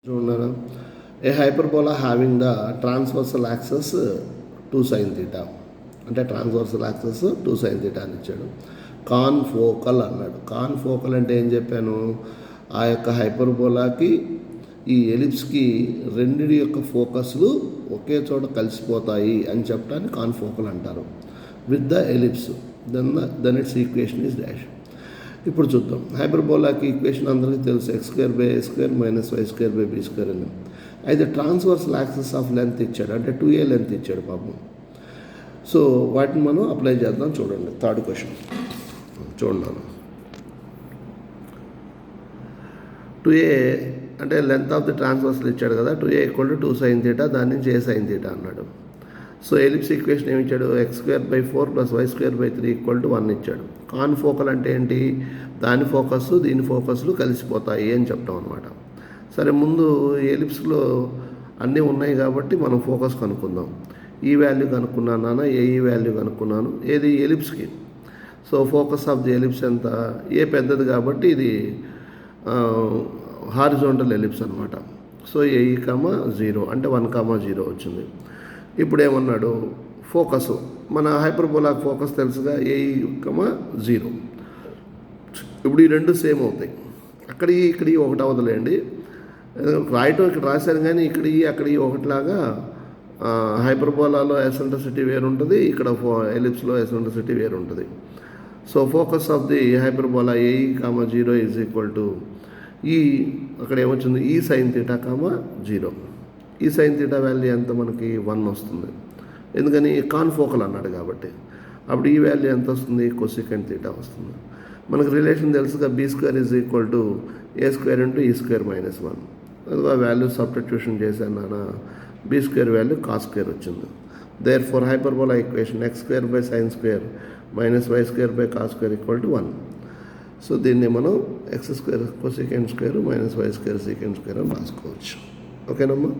చూడన్నారా a hyperbola having the transversal axis 2 sin θ అంటే transversal axis 2 sin θ అని ఇచ్చాడు. Confocal అన్నాడు. కాన్ఫోకల్ అంటే ఏం చెప్పాను, ఆ యొక్క హైపర్బోలాకి ఈ ఎలిప్స్కి రెండిటి యొక్క ఫోకస్లు ఒకే చోట కలిసిపోతాయి అని చెప్పడానికి కాన్ఫోకల్ అంటారు. With the ellipse then its equation is dash. ఇప్పుడు చూద్దాం. హైపర్బోలాకి ఈక్వేషన్ అందరికీ తెలుసు, x² - y² - b² అని. అయితే ట్రాన్స్వర్సల్ యాక్సెస్ ఆఫ్ లెంత్ ఇచ్చాడు, అంటే 2a లెంత్ ఇచ్చాడు పాపం. సో వాటిని మనం అప్లై చేద్దాం. చూడండి థర్డ్ క్వశ్చన్ చూడండి. 2a అంటే లెంత్ ఆఫ్ ది ట్రాన్స్వర్సల్ ఇచ్చాడు కదా, 2a = 2 sin θ, దాని నుంచి a sin θ అన్నాడు. సో ఎలిప్స్ ఈక్వేషన్ ఏమి ఇచ్చాడు, x² + 4 + y² = 1 ఇచ్చాడు. కాన్ఫోకల్ అంటే ఏంటి, దాని ఫోకస్ దీని ఫోకస్లు కలిసిపోతాయి అని చెప్తాం అనమాట. సరే, ముందు ఎలిప్స్లో అన్నీ ఉన్నాయి కాబట్టి మనం ఫోకస్ కనుక్కుందాం. ఈ వాల్యూ కనుక్కున్నాను నాన్న, ఈ వాల్యూ కనుక్కున్నాను, ఏది ఎలిప్స్కి. So focus of the ellipse ఎంత, ఏ పెద్దది కాబట్టి ఇది హారిజోంటల్ ఎలిప్స్ అనమాట. సో a, 0 అంటే 1, 0 వచ్చింది. ఇప్పుడు ఏమన్నాడు, ఫోకస్ మన హైపర్బోలా ఫోకస్ తెలుసుగా, a, 0. ఇప్పుడు ఈ రెండు సేమ్ అవుతాయి. ఇక్కడ ఒకటి అవదలేండి, రాయటం ఇక్కడ రాశారు కానీ అక్కడ ఒకటిలాగా హైపర్బోలాలో ఎసెంట్రిసిటీ వేరు ఉంటుంది, ఇక్కడ ఎలిప్స్లో ఎసెంట్రిసిటీ వేరు ఉంటుంది. So focus of the hyperbola a, 0 అక్కడ ఏమొచ్చింది, ఈ sin θ, 0. ఈ sin θ వాల్యూ ఎంత మనకి 1 వస్తుంది, ఎందుకని కాన్ఫోకల్ అన్నాడు కాబట్టి. అప్పుడు ఈ వాల్యూ ఎంత వస్తుంది, cosecant θ వస్తుంది. మనకు రిలేషన్ తెలుసుగా, b² = a² × e² - 1. అదిగో వాల్యూ సబ్స్టిట్యూషన్ చేశాను నాన్న, b² వాల్యూ cos² వచ్చింది. Therefore hyperbola equation x² / sin² - y² / cos² = 1. So దీన్ని మనం x² cosecant² - y² secant² అని రాసుకోవచ్చు. ఓకేనమ్మా.